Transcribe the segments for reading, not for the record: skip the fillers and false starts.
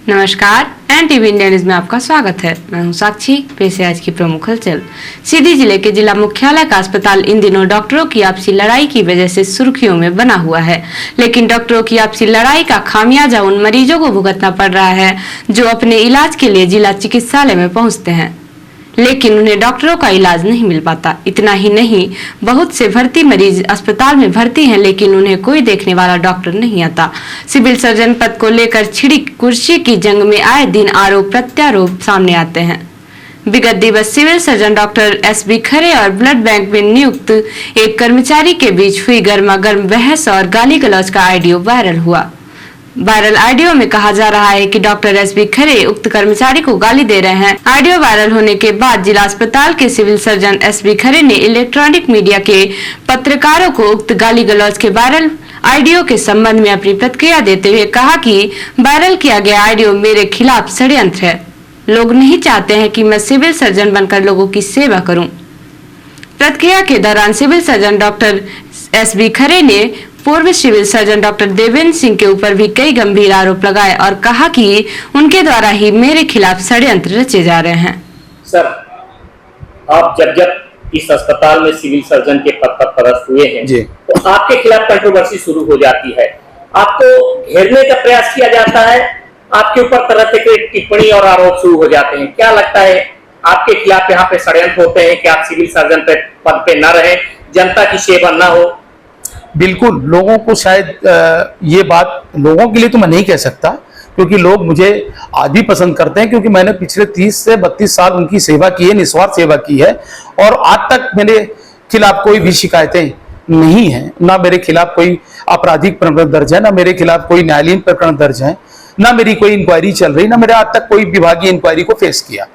नमस्कार, NTV India news में आपका स्वागत है। मैं हूं साक्षी। पेश है आज की प्रमुख हलचल। सीधी जिले के जिला मुख्यालय का अस्पताल इन दिनों डॉक्टरों की आपसी लड़ाई की वजह से सुर्खियों में बना हुआ है, लेकिन डॉक्टरों की आपसी लड़ाई का खामियाजा उन मरीजों को भुगतना पड़ रहा है जो अपने इलाज के लिए जिला चिकित्सालय में पहुँचते हैं, लेकिन उन्हें डॉक्टरों का इलाज नहीं मिल पाता। इतना ही नहीं, बहुत से भर्ती मरीज अस्पताल में भर्ती हैं, लेकिन उन्हें कोई देखने वाला डॉक्टर नहीं आता। सिविल सर्जन पद को लेकर छिड़ी कुर्सी की जंग में आए दिन आरोप प्रत्यारोप सामने आते हैं। विगत दिवस सिविल सर्जन डॉक्टर SB खरे और ब्लड बैंक में नियुक्त एक कर्मचारी के बीच हुई गर्मा गर्म बहस और गाली गलौज का ऑडियो वायरल हुआ। वायरल ऑडियो में कहा जा रहा है कि डॉक्टर SB खरे उक्त कर्मचारी को गाली दे रहे हैं। ऑडियो वायरल होने के बाद जिला अस्पताल के सिविल सर्जन SB खरे ने इलेक्ट्रॉनिक मीडिया के पत्रकारों को उक्त गाली गलौज के वायरल ऑडियो के संबंध में अपनी प्रतिक्रिया देते हुए कहा कि वायरल किया गया ऑडियो मेरे खिलाफ षड्यंत्र है। लोग नहीं चाहते हैं कि मैं सिविल सर्जन बनकर लोगों की सेवा करूं। प्रतिक्रिया के दौरान civil surgeon doctor SB Khare ने पूर्व civil surgeon doctor Devendra Singh के ऊपर भी कई गंभीर आरोप लगाए और कहा कि उनके द्वारा ही मेरे खिलाफ षड्यंत्र रचे जा रहे हैं। सर, आप जब इस अस्पताल में सिविल सर्जन के पद पर पदस्थ हुए हैं जी, तो आपके खिलाफ कंट्रोवर्सी शुरू हो जाती है, आपको घेरने का प्रयास किया जाता है, आपके ऊपर तरह तरह के टिप्पणी और आरोप शुरू हो जाते हैं। क्या लगता है आपके खिलाफ यहाँ पे षड्यंत्र होते हैं कि आप सिविल सर्जन पे पद पे न रहे, जनता की सेवा न हो? बिल्कुल, लोगों को शायद ये बात, लोगों के लिए तो मैं नहीं कह सकता, क्योंकि लोग मुझे आज भी पसंद करते हैं, क्योंकि मैंने पिछले 30 से 32 साल उनकी सेवा की है, निस्वार्थ सेवा की है, और आज तक मेरे खिलाफ कोई भी शिकायतें नहीं है, ना मेरे खिलाफ कोई आपराधिक प्रकरण दर्ज है, ना मेरे खिलाफ कोई न्यायालयीन प्रकरण दर्ज है, ना मेरी कोई इंक्वायरी चल रही, ना मेरे आज तक कोई विभागीय इंक्वायरी को फेस किया।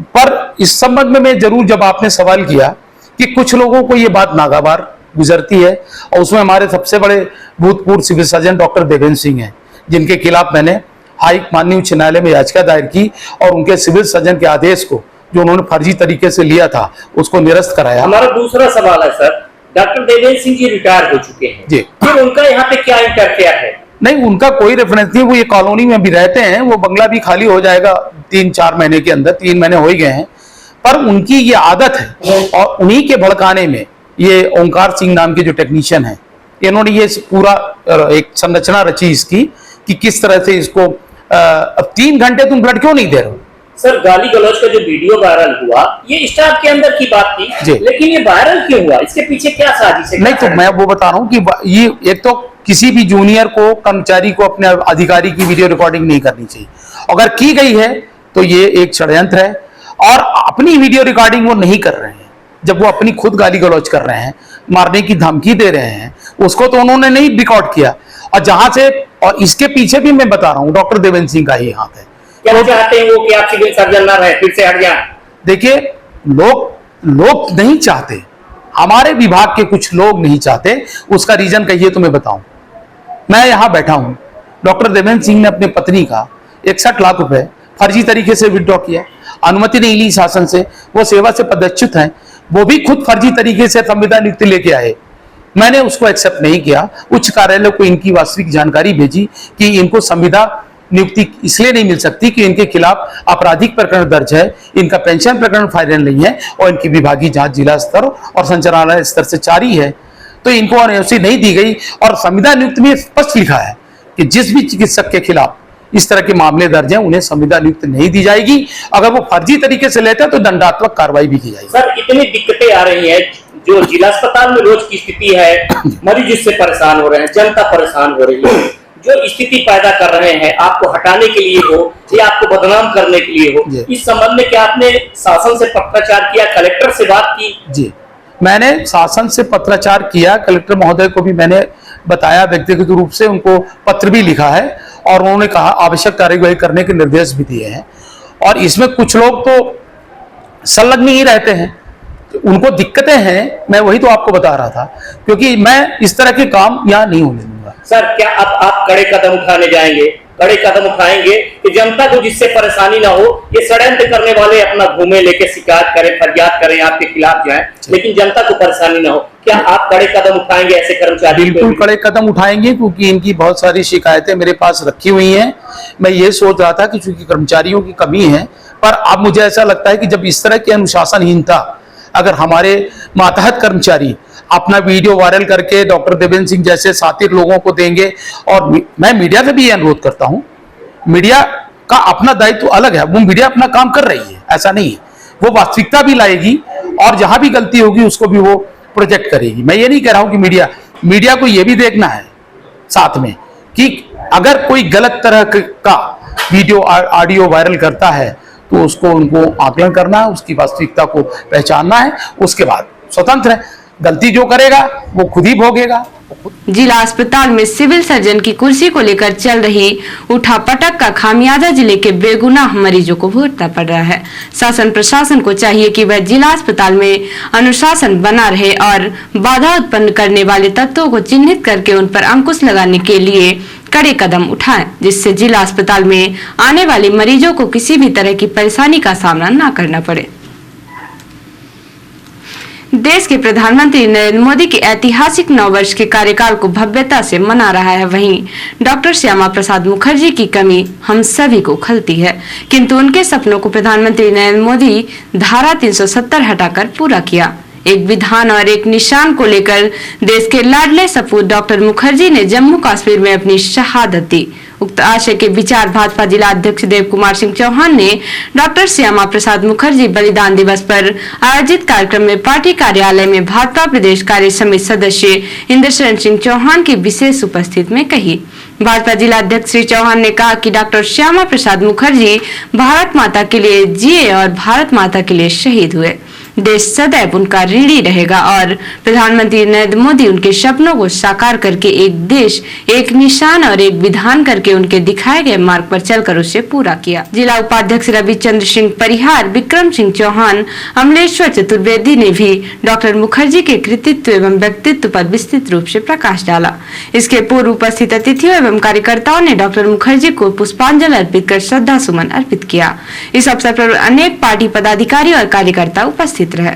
पर इस संबंध में मैं जरूर, जब आपने सवाल किया कि कुछ लोगों को ये बात नागवार गुजरती है, और उसमें हमारे सबसे बड़े भूतपूर्व civil surgeon doctor Devendra Singh हैं, जिनके खिलाफ मैंने माननीय उच्च न्यायालय में याचिका दायर की और उनके सिविल सर्जन के आदेश को, जो उन्होंने फर्जी तरीके से लिया था, उसको निरस्त कराया। हमारा दूसरा सवाल है sir, doctor Devendra Singh ji retire हो चुके हैं जी, फिर उनका यहाँ पे क्या इंटरफेयर है? नहीं, उनका कोई रेफरेंस नहीं। वो ये कॉलोनी में भी रहते हैं, वो बंगला भी खाली हो जाएगा 3-4 महीने के अंदर, 3 महीने हो ही गए हैं, पर उनकी ये आदत है, और उन्हीं के भड़काने में ये ओंकार सिंह नाम के जो टेक्नीशियन है, इन्होंने ये पूरा एक संरचना रची इसकी कि किस तरह से इसको अब 3 घंटे तुम ब्लड क्यों नहीं दे रहे हो? सर, गाली गलौज का जो वीडियो वायरल हुआ, ये स्टाफ के अंदर की बात थी, लेकिन ये वायरल क्यों हुआ? इसके पीछे क्या साजिश है? नहीं, तो मैं वो बता रहा हूँ कि ये एक तो किसी भी जूनियर को, कर्मचारी को अपने अधिकारी की वीडियो रिकॉर्डिंग नहीं करनी चाहिए। अगर की गई है तो ये एक षड्यंत्र है, और अपनी वीडियो रिकॉर्डिंग वो नहीं कर रहे हैं। जब वो अपनी खुद गाली गलौज कर रहे हैं, मारने की धमकी दे रहे हैं, उसको तो उन्होंने नहीं रिकॉर्ड किया। और जहां से, और इसके पीछे भी मैं बता रहा हूं, डॉक्टर देवेंद्र सिंह का ही हाथ है। क्या तो चाहते हैं वो कि आप सिविल सर्जन ना रहे, फिर से हट जाए? देखिए, लोग नहीं चाहते, हमारे विभाग के कुछ लोग नहीं चाहते। उसका रीजन कहिए तो मैं बताऊं। मैं यहां बैठा हूं, डॉक्टर देवेंद्र सिंह ने अपने पत्नी का 61 लाख रुपए फर्जी तरीके से विड्रॉ किया, अनुमति नहीं ली शासन से, वो सेवा से पदच्युत हैं, वो भी खुद फर्जी तरीके से संविदा नियुक्ति लेके आए। मैंने उसको एक्सेप्ट नहीं किया। उच्च कार्यालय को इनकी वास्तविक जानकारी भेजी कि इनको संविदा नियुक्ति इसलिए नहीं मिल सकती कि इनके खिलाफ आपराधिक प्रकरण दर्ज है, इनका पेंशन प्रकरण फाइल नहीं है, और इनकी विभागीय जांच जिला स्तर और संचालनालय स्तर से जारी है, तो इनको अनुमति नहीं दी गई। और संविदा नियुक्ति में स्पष्ट लिखा है कि जिस भी चिकित्सक के खिलाफ इस तरह के मामले दर्ज हैं, उन्हें संविदा नियुक्त नहीं दी जाएगी। अगर वो फर्जी तरीके से लेते हैं तो दंडात्मक कार्रवाई भी की जाएगी। सर, इतनी दिक्कतें आ रही हैं, जो जिला अस्पताल में रोज की स्थिति है, मरीज इससे परेशान हो रहे हैं, जनता परेशान हो रही है, जो स्थिति पैदा कर रहे हैं, आपको हटाने के लिए हो या आपको बदनाम करने के लिए हो, इस संबंध में क्या आपने शासन से पत्राचार किया, कलेक्टर से बात की? जी, मैंने शासन से पत्राचार किया, कलेक्टर महोदय को भी मैंने बताया, व्यक्तिगत रूप से उनको पत्र भी लिखा है, और उन्होंने कहा आवश्यक कार्यवाही करने के निर्देश भी दिए हैं। और इसमें कुछ लोग तो संलग्न ही रहते हैं, उनको दिक्कतें हैं, मैं वही तो आपको बता रहा था, क्योंकि मैं इस तरह के काम यहाँ नहीं होने दूंगा। सर, क्या अब आप कड़े कदम उठाने जाएंगे, कड़े कदम उठाएंगे कि जनता को जिससे परेशानी ना हो, ये षड्यंत्र करने वाले अपना घूमे लेके शिकायत करें, फरियाद करें, आपके खिलाफ जाएं, लेकिन जनता को परेशानी ना हो, क्या आप कड़े कदम उठाएंगे ऐसे कर्मचारी? बिल्कुल कड़े कदम उठाएंगे, क्योंकि इनकी बहुत सारी शिकायतें मेरे पास रखी हुई हैं। मैं ये सोच रहा था कि चूंकि कर्मचारियों की कमी है, पर अब मुझे ऐसा लगता है कि जब इस तरह की अनुशासनहीनता अगर हमारे मातहत कर्मचारी अपना वीडियो वायरल करके डॉक्टर देवेंद्र सिंह जैसे साथी लोगों को देंगे, और मैं मीडिया से भी ये अनुरोध करता हूं, मीडिया का अपना दायित्व अलग है, वो मीडिया अपना काम कर रही है, ऐसा नहीं है, वो वास्तविकता भी लाएगी और जहां भी गलती होगी उसको भी वो प्रोजेक्ट करेगी। मैं ये नहीं कह रहा हूं कि मीडिया को ये भी देखना है साथ में कि अगर कोई गलत तरह का वीडियो ऑडियो वायरल करता है तो उसको उनको आकलन करना है, उसकी वास्तविकता को पहचानना है, उसके बाद स्वतंत्र है, गलती जो करेगा वो खुद ही भोगेगा। जिला अस्पताल में सिविल सर्जन की कुर्सी को लेकर चल रही उठापटक का खामियाजा जिले के बेगुनाह मरीजों को भुगतना पड़ रहा है। शासन प्रशासन को चाहिए कि वह जिला अस्पताल में अनुशासन बना रहे और बाधा उत्पन्न करने वाले तत्वों को चिन्हित करके उन पर अंकुश लगाने के लिए कड़े कदम उठाएं, जिससे जिला अस्पताल में आने वाले मरीजों को किसी भी तरह की परेशानी का सामना न करना पड़े। देश के प्रधानमंत्री नरेंद्र मोदी के ऐतिहासिक 9 वर्ष के कार्यकाल को भव्यता से मना रहा है। वहीं डॉक्टर श्यामा प्रसाद मुखर्जी की कमी हम सभी को खलती है, किंतु उनके सपनों को प्रधानमंत्री नरेंद्र मोदी धारा 370 हटाकर पूरा किया। एक विधान और एक निशान को लेकर देश के लाडले सपूत डॉक्टर मुखर्जी ने जम्मू कश्मीर में अपनी शहादत दी। उक्त आशय के विचार भाजपा जिला अध्यक्ष देव कुमार सिंह चौहान ने डॉक्टर श्यामा प्रसाद मुखर्जी बलिदान दिवस पर आयोजित कार्यक्रम में पार्टी कार्यालय में भाजपा प्रदेश कार्य समिति सदस्य इंद्रशरण सिंह चौहान की विशेष उपस्थिति में कही। भाजपा जिला अध्यक्ष श्री चौहान ने कहा कि डॉक्टर श्यामा प्रसाद मुखर्जी भारत माता के लिए जिए और भारत माता के लिए शहीद हुए। देश सदैव उनका ऋणी रहेगा और प्रधानमंत्री नरेंद्र मोदी उनके सपनों को साकार करके एक देश, एक निशान और एक विधान करके उनके दिखाए गए मार्ग पर चलकर उसे पूरा किया। जिला उपाध्यक्ष रविचंद्र सिंह परिहार, विक्रम सिंह चौहान, अमलेश्वर चतुर्वेदी ने भी डॉक्टर मुखर्जी के कृतित्व एवं व्यक्तित्व पर विस्तृत रूप से प्रकाश डाला। इसके पूर्व उपस्थित अतिथियों एवं कार्यकर्ताओं ने डॉक्टर मुखर्जी को पुष्पांजलि अर्पित कर श्रद्धा सुमन अर्पित किया। इस अवसर पर अनेक पार्टी पदाधिकारी और कार्यकर्ता उपस्थित रहे।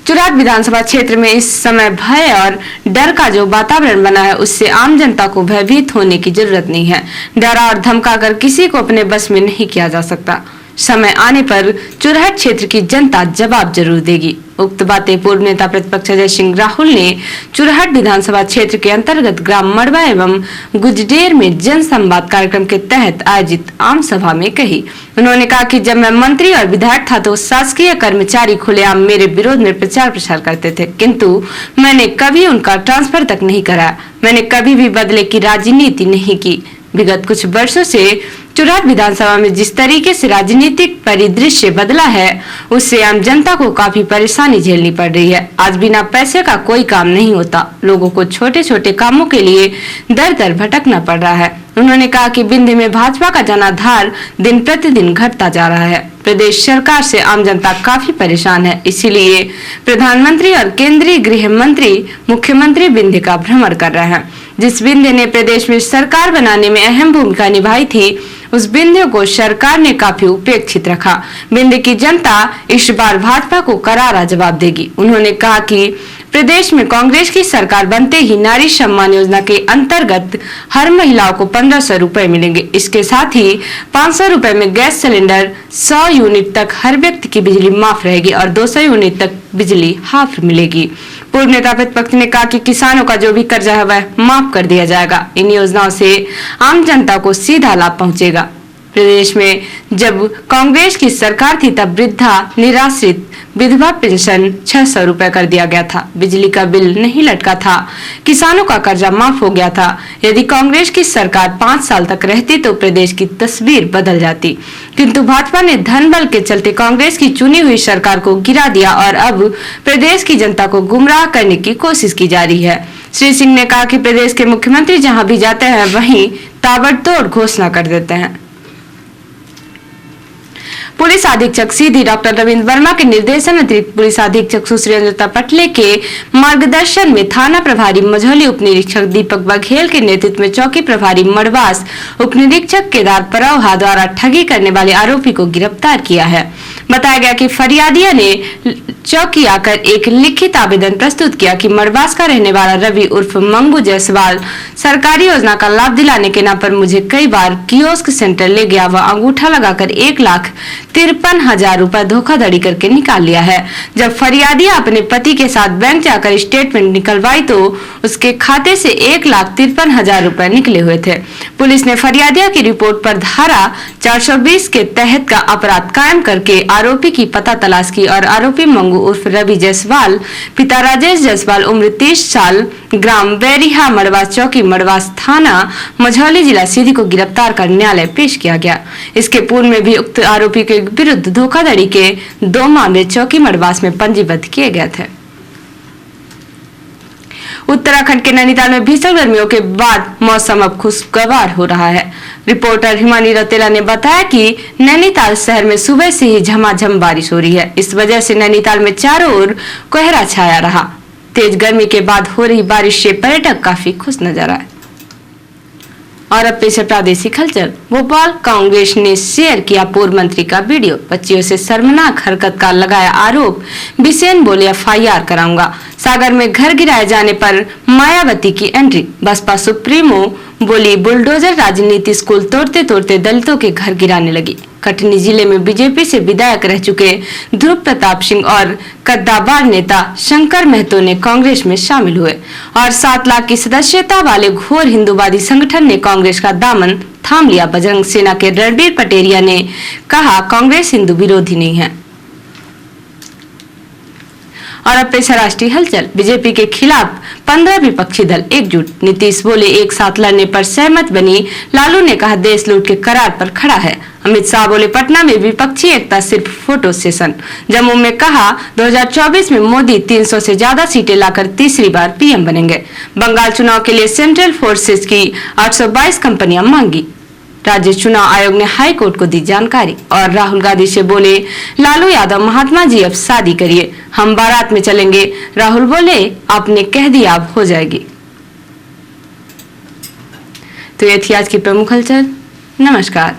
चुराट विधानसभा क्षेत्र में इस समय भय और डर का जो वातावरण बना है, उससे आम जनता को भयभीत होने की जरूरत नहीं है। डरा और धमकाकर किसी को अपने बस में नहीं किया जा सकता। समय आने पर चुरहट क्षेत्र की जनता जवाब जरूर देगी। उक्त बातें पूर्व नेता प्रतिपक्ष अजय सिंह राहुल ने चुरहट विधानसभा क्षेत्र के अंतर्गत ग्राम मड़वा एवं गुजडेर में जन संवाद कार्यक्रम के तहत आयोजित आम सभा में कही। उन्होंने कहा कि जब मैं मंत्री और विधायक था तो शासकीय कर्मचारी खुलेआम मेरे विरोध में प्रचार प्रसार करते थे, किंतु मैंने कभी उनका ट्रांसफर तक नहीं कराया। मैंने कभी भी बदले की राजनीति नहीं की। विगत कुछ वर्षों से चुराट विधानसभा में जिस तरीके से राजनीतिक परिदृश्य बदला है, उससे आम जनता को काफी परेशानी झेलनी पड़ रही है। आज बिना पैसे का कोई काम नहीं होता। लोगों को छोटे छोटे कामों के लिए दर दर भटकना पड़ रहा है। उन्होंने कहा कि विंध्य में भाजपा का जनाधार दिन प्रतिदिन घटता जा रहा है। प्रदेश सरकार से आम जनता काफी परेशान है, इसीलिए प्रधानमंत्री और केंद्रीय गृह मंत्री मुख्यमंत्री विंध्य का भ्रमण कर रहे हैं। जिस विंध्य ने प्रदेश में सरकार बनाने में अहम भूमिका निभाई थी, उस विंध्य को सरकार ने काफी उपेक्षित रखा। विंध्य की जनता इस बार भाजपा को करारा जवाब देगी। उन्होंने कहा कि प्रदेश में कांग्रेस की सरकार बनते ही नारी सम्मान योजना के अंतर्गत हर महिलाओं को 1500 रुपए मिलेंगे। इसके साथ ही 500 रुपए में गैस सिलेंडर, 100 यूनिट तक हर व्यक्ति की बिजली माफ रहेगी और 200 यूनिट तक बिजली हाफ मिलेगी। पूर्व नेता प्रतिपक्ष ने कहा कि किसानों का जो भी कर्जा है वह माफ कर दिया जाएगा। इन योजनाओं से आम जनता को सीधा लाभ पहुंचेगा। प्रदेश में जब कांग्रेस की सरकार थी तब वृद्धा, निराश्रित, विधवा पेंशन 600 रुपए कर दिया गया था। बिजली का बिल नहीं लटका था। किसानों का कर्जा माफ हो गया था। यदि कांग्रेस की सरकार 5 साल तक रहती तो प्रदेश की तस्वीर बदल जाती, किंतु भाजपा ने धन बल के चलते कांग्रेस की चुनी हुई सरकार को गिरा दिया और अब प्रदेश की जनता को गुमराह करने की कोशिश की जा रही है। श्री सिंह ने कहा कि प्रदेश के मुख्यमंत्री जहां भी जाते हैं वहीं ताबड़तोड़ घोषणा कर देते हैं। पुलिस अधीक्षक सीधी डॉक्टर रविंद्र वर्मा के निर्देशन अतिरिक्त पुलिस अधीक्षक सुश्री अंजता पटले के मार्गदर्शन में थाना प्रभारी मझौली उप निरीक्षक दीपक बघेल के नेतृत्व में चौकी प्रभारी मड़वास उप निरीक्षक केदार परौहा द्वारा ठगी करने वाले आरोपी को गिरफ्तार किया है। बताया गया कि फरियादिया ने चौकी आकर एक लिखित आवेदन प्रस्तुत किया कि मड़वास का रहने वाला रवि उर्फ मंगू जायसवाल सरकारी योजना का लाभ दिलाने के नाम पर मुझे कई बार कियोस्क सेंटर ले गया व अंगूठा लगाकर 1,53,000 रुपए धोखाधड़ी करके निकाल लिया है। जब फरियादिया अपने पति के साथ बैंक जाकर स्टेटमेंट निकलवाई तो उसके खाते से 1,53,000 रुपए निकले हुए थे। पुलिस ने फरियादिया की रिपोर्ट पर धारा 420 के तहत का अपराध कायम करके आरोपी की पता तलाश की और आरोपी मंगू उर्फ रवि जायसवाल पिता राजेश जायसवाल उम्र 30 साल ग्राम बैरिहा मड़वास चौकी मड़वास थाना मझौली जिला सीधी को गिरफ्तार कर न्यायालय पेश किया गया। इसके पूर्व में भी उक्त आरोपी के विरुद्ध धोखाधड़ी के 2 मामले चौकी मड़वास में पंजीबद्ध किए गए थे। उत्तराखंड के नैनीताल में भीषण गर्मियों के बाद मौसम अब खुशगवार हो रहा है। रिपोर्टर हिमानी रौतेला ने बताया कि नैनीताल शहर में सुबह से ही झमाझम बारिश हो रही है। इस वजह से नैनीताल में चारों ओर कोहरा छाया रहा। तेज गर्मी के बाद हो रही बारिश से पर्यटक काफी खुश नजर आए। और अब पेश है प्रादेशिक हलचल। भोपाल कांग्रेस ने शेयर किया पूर्व मंत्री का वीडियो, बच्चियों से शर्मनाक हरकत का लगाया आरोप। बिसेन बोले FIR कराऊंगा। सागर में घर गिराए जाने पर मायावती की एंट्री। बसपा सुप्रीमो बोली बुलडोजर राजनीति स्कूल तोड़ते तोड़ते दलितों के घर गिराने लगी। कटनी जिले में बीजेपी से विधायक रह चुके ध्रुव प्रताप सिंह और कद्दावर नेता शंकर महतो ने कांग्रेस में शामिल हुए और 7 लाख की सदस्यता वाले घोर हिंदूवादी संगठन ने कांग्रेस का दामन थाम लिया। बजरंग सेना के रणबीर पटेरिया ने कहा कांग्रेस हिंदू विरोधी नहीं है। और अब पेश है राष्ट्रीय हलचल। बीजेपी के खिलाफ 15 विपक्षी दल एकजुट। नीतीश बोले एक साथ लड़ने पर सहमत बनी। लालू ने कहा देश लूट के करार पर खड़ा है। अमित शाह बोले पटना में विपक्षी एकता सिर्फ फोटो सेशन। जम्मू में कहा 2024 में मोदी 300 से ज्यादा सीटें लाकर तीसरी बार पीएम बनेंगे। बंगाल चुनाव के लिए सेंट्रल फोर्सेज की 822 कंपनियां मांगी। राज्य चुनाव आयोग ने हाई कोर्ट को दी जानकारी। और राहुल गांधी से बोले लालू यादव महात्मा जी अब शादी करिए, हम बारात में चलेंगे। राहुल बोले आपने कह दिया अब हो जाएगी। तो ये थी आज की प्रमुख हलचल। नमस्कार।